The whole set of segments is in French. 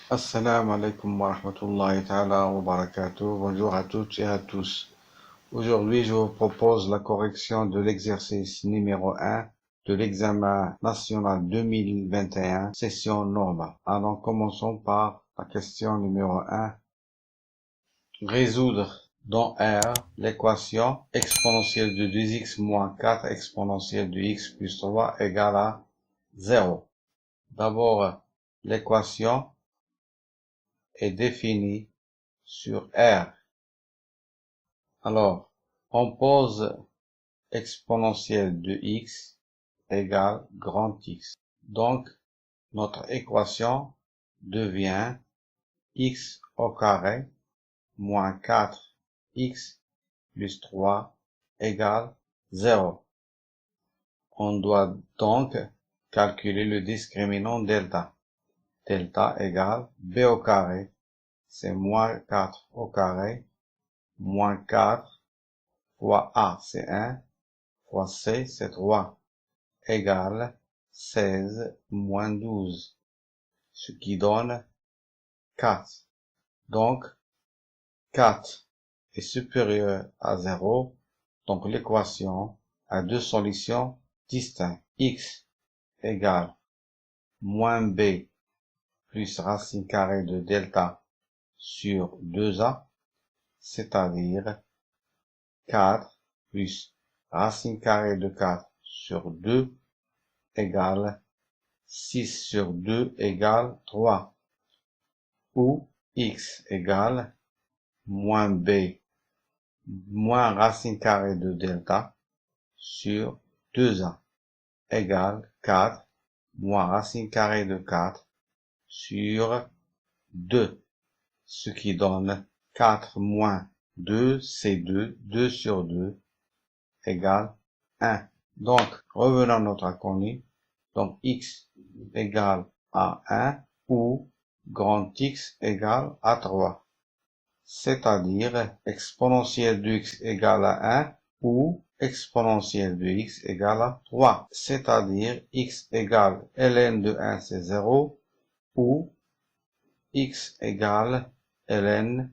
Assalamu alaikum wa rahmatullahi ta'ala wa barakatuh. Bonjour à toutes et à tous. Aujourd'hui, je vous propose la correction de l'exercice numéro 1 de l'examen national 2021, session normale. Alors, commençons par la question numéro 1. Résoudre dans R l'équation exponentielle de 2x moins 4 exponentielle de x plus 3 égale à 0. D'abord, l'équation est définie sur R. Alors, on pose exponentielle de x égale grand X. Donc, notre équation devient x au carré moins 4x plus 3 égale 0. On doit donc calculer le discriminant delta. Delta égale b au carré, c'est moins 4 au carré, moins 4 fois a, c'est 1, fois c, c'est 3, égale 16 moins 12, ce qui donne 4. Donc, 4 est supérieur à 0, donc l'équation a deux solutions distinctes. X égale moins b plus racine carrée de delta sur 2a, c'est-à-dire 4 plus racine carrée de 4 sur 2 égale 6 sur 2 égale 3, ou x égale moins b moins racine carrée de delta sur 2a égale 4 moins racine carrée de 4 sur 2, ce qui donne 4 moins 2, c'est 2, 2 sur 2 égale 1. Donc, revenons à notre inconnu. Donc, x égale à 1 ou grand X égale à 3. C'est-à-dire exponentielle de x égale à 1 ou exponentielle de x égale à 3. C'est-à-dire x égale ln de 1 c'est 0 ou x égale ln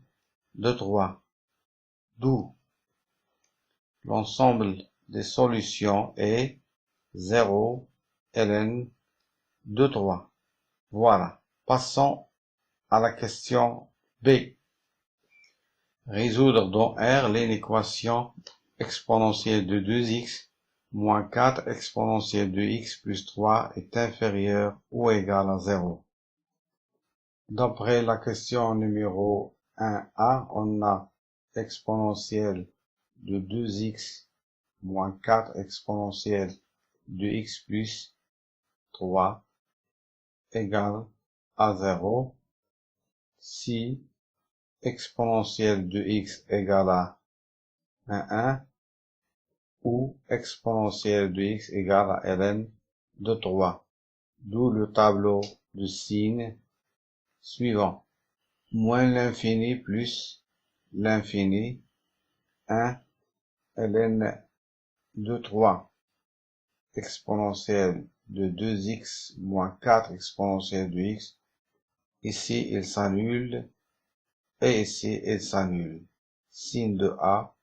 de 3. D'où l'ensemble des solutions est 0 ln de 3. Voilà. Passons à la question B. Résoudre dans R l'équation exponentielle de 2x moins 4 exponentielle de x plus 3 est inférieure ou égale à 0. D'après la question numéro 1a, on a exponentielle de 2x moins 4 exponentielle de x plus 3 égale à 0 si exponentielle de x égale à 1 ou exponentielle de x égale à ln de 3. D'où le tableau de signes suivant. Moins l'infini plus l'infini, 1 ln de 3 exponentielle de 2x moins 4 exponentielle de x. Ici, il s'annule et ici, il s'annule. Signe de A,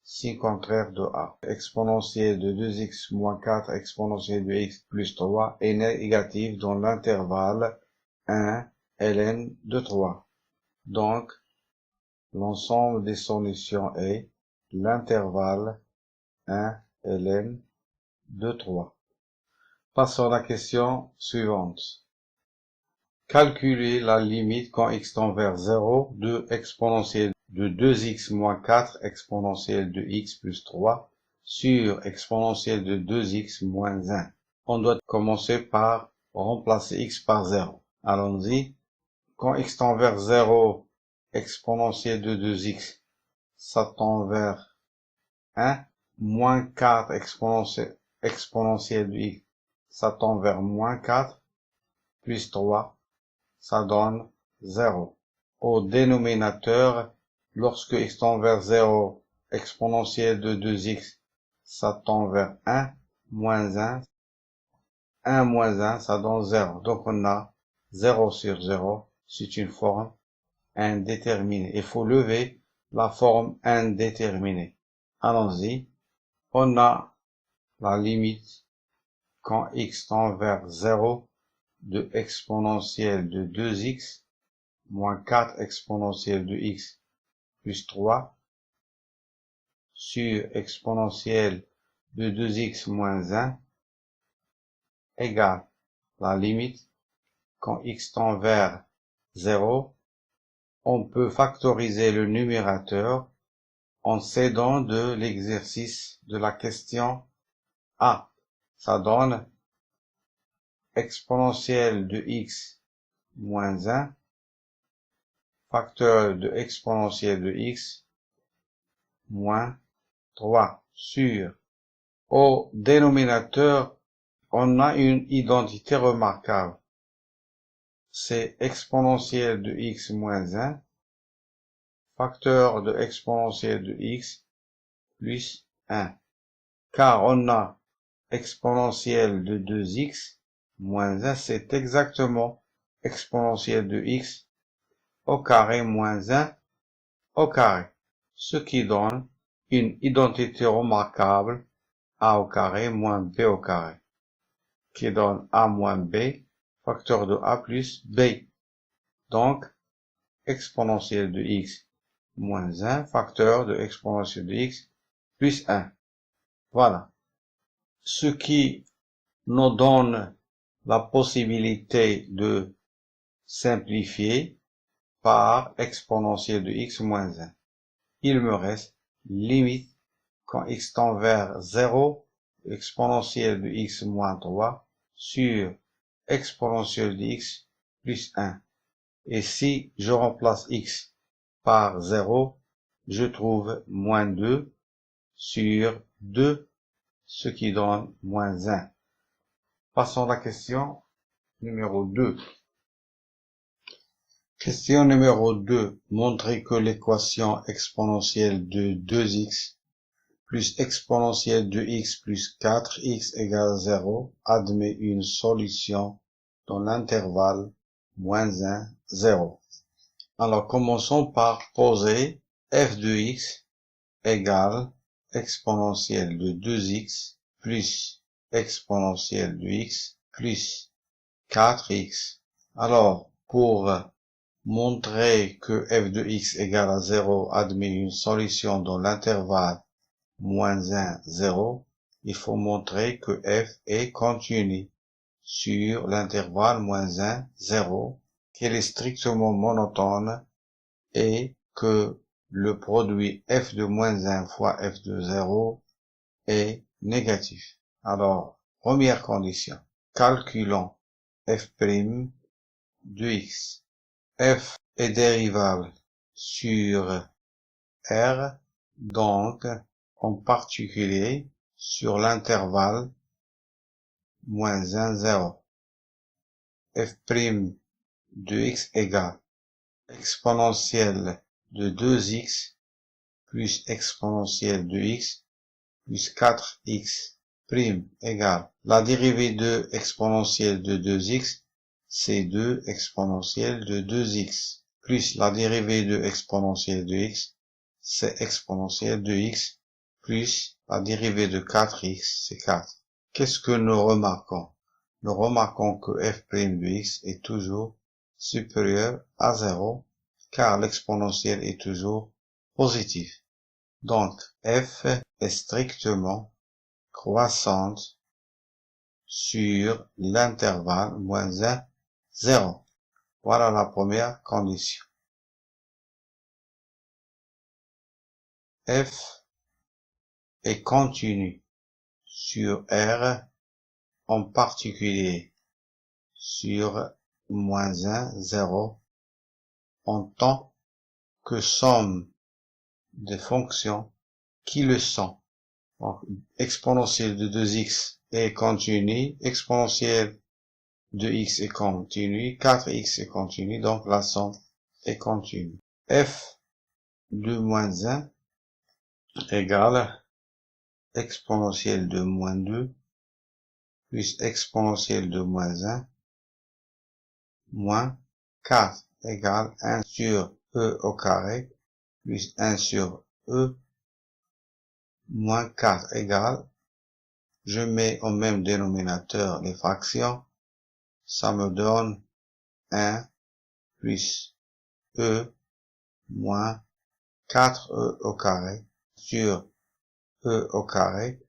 signe contraire de A. Exponentielle de 2x moins 4 exponentielle de x plus 3 est négative dans l'intervalle 1 ln de 3. Donc, l'ensemble des solutions est l'intervalle 1 ln de 3. Passons à la question suivante. Calculer la limite quand x tend vers 0 de exponentielle de 2x moins 4 exponentielle de x plus 3 sur exponentielle de 2x moins 1. On doit commencer par remplacer x par 0. Allons-y. Quand x tend vers 0, exponentielle de 2x, ça tend vers 1. Moins 4 exponentielle de x, ça tend vers moins 4, plus 3, ça donne 0. Au dénominateur, lorsque x tend vers 0, exponentielle de 2x, ça tend vers 1, moins 1, 1 moins 1, ça donne 0. Donc on a 0 sur 0, c'est une forme indéterminée. Il faut lever la forme indéterminée. Allons-y. On a la limite quand x tend vers 0 de exponentielle de 2x moins 4 exponentielle de x plus 3 sur exponentielle de 2x moins 1 égale la limite quand x tend vers 0. On peut factoriser le numérateur en s'aidant de l'exercice de la question A. Ça donne exponentielle de x moins 1, facteur de exponentielle de x moins 3 sur. Au dénominateur, on a une identité remarquable. C'est exponentielle de x moins 1, facteur de exponentielle de x plus 1. Car on a exponentielle de 2x moins 1, c'est exactement exponentielle de x au carré moins 1 au carré, ce qui donne une identité remarquable a au carré moins b au carré, qui donne a moins b, facteur de a plus b. Donc, exponentielle de x moins 1, facteur de exponentielle de x plus 1. Voilà. Ce qui nous donne la possibilité de simplifier par exponentielle de x moins 1. Il me reste limite quand x tend vers 0, exponentielle de x moins 3 sur exponentielle de x plus 1. Et si je remplace x par 0, je trouve moins 2 sur 2, ce qui donne moins 1. Passons à la question numéro 2. Question numéro 2. Montrer que l'équation exponentielle de 2x plus exponentielle de x plus 4x égale 0 admet une solution dans l'intervalle moins 1, 0. Alors, commençons par poser f de x égale exponentielle de 2x plus exponentielle de x plus 4x. Alors, pour montrer que f de x égale à 0 admet une solution dans l'intervalle moins 1, 0, il faut montrer que f est continu sur l'intervalle moins 1, 0, qu'elle est strictement monotone et que le produit f de moins 1 fois f de 0 est négatif. Alors, première condition, calculons f' de x. F est dérivable sur R, donc en particulier sur l'intervalle moins 1, 0. F' de x égale exponentielle de 2x plus exponentielle de x plus 4x prime égale la dérivée de exponentielle de 2x, c'est 2 exponentielle de 2x, plus la dérivée de exponentielle de x, c'est exponentielle de x, plus la dérivée de 4x, c'est 4. Qu'est-ce que nous remarquons? Nous remarquons que f' de x est toujours supérieur à 0, car l'exponentielle est toujours positive. Donc, f est strictement croissante sur l'intervalle moins 1, 0. Voilà la première condition. F est continu sur R, en particulier sur moins 1, 0, en tant que somme des fonctions qui le sont. Donc, exponentielle de 2x est continue, exponentielle de x est continue, 4x est continue, donc la somme est continue. F de moins 1 égale exponentielle de moins 2 plus exponentielle de moins 1 moins 4 égale 1 sur e au carré plus 1 sur e moins 4 égale, je mets au même dénominateur les fractions, ça me donne 1 plus e moins 4e au carré sur e au carré,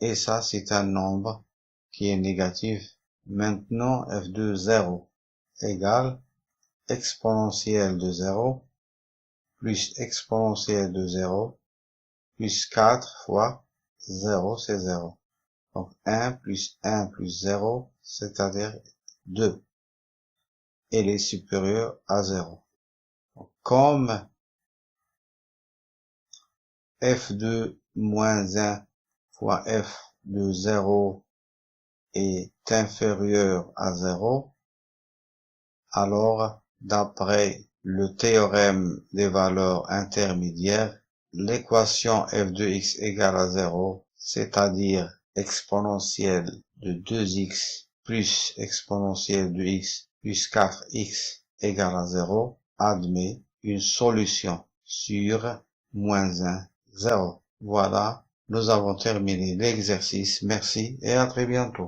et ça c'est un nombre qui est négatif. Maintenant f de 0 égale exponentielle de 0 plus exponentielle de 0 plus 4 fois 0, c'est 0. Donc 1 plus 0, c'est-à-dire 2. Elle est supérieure à 0. Donc, comme f de moins 1 fois f de 0 est inférieur à 0, alors d'après le théorème des valeurs intermédiaires, l'équation f de x égale à 0, c'est-à-dire exponentielle de 2x plus exponentielle de x plus 4x égale à 0, admet une solution sur moins 1, 0. Voilà, nous avons terminé l'exercice. Merci et à très bientôt.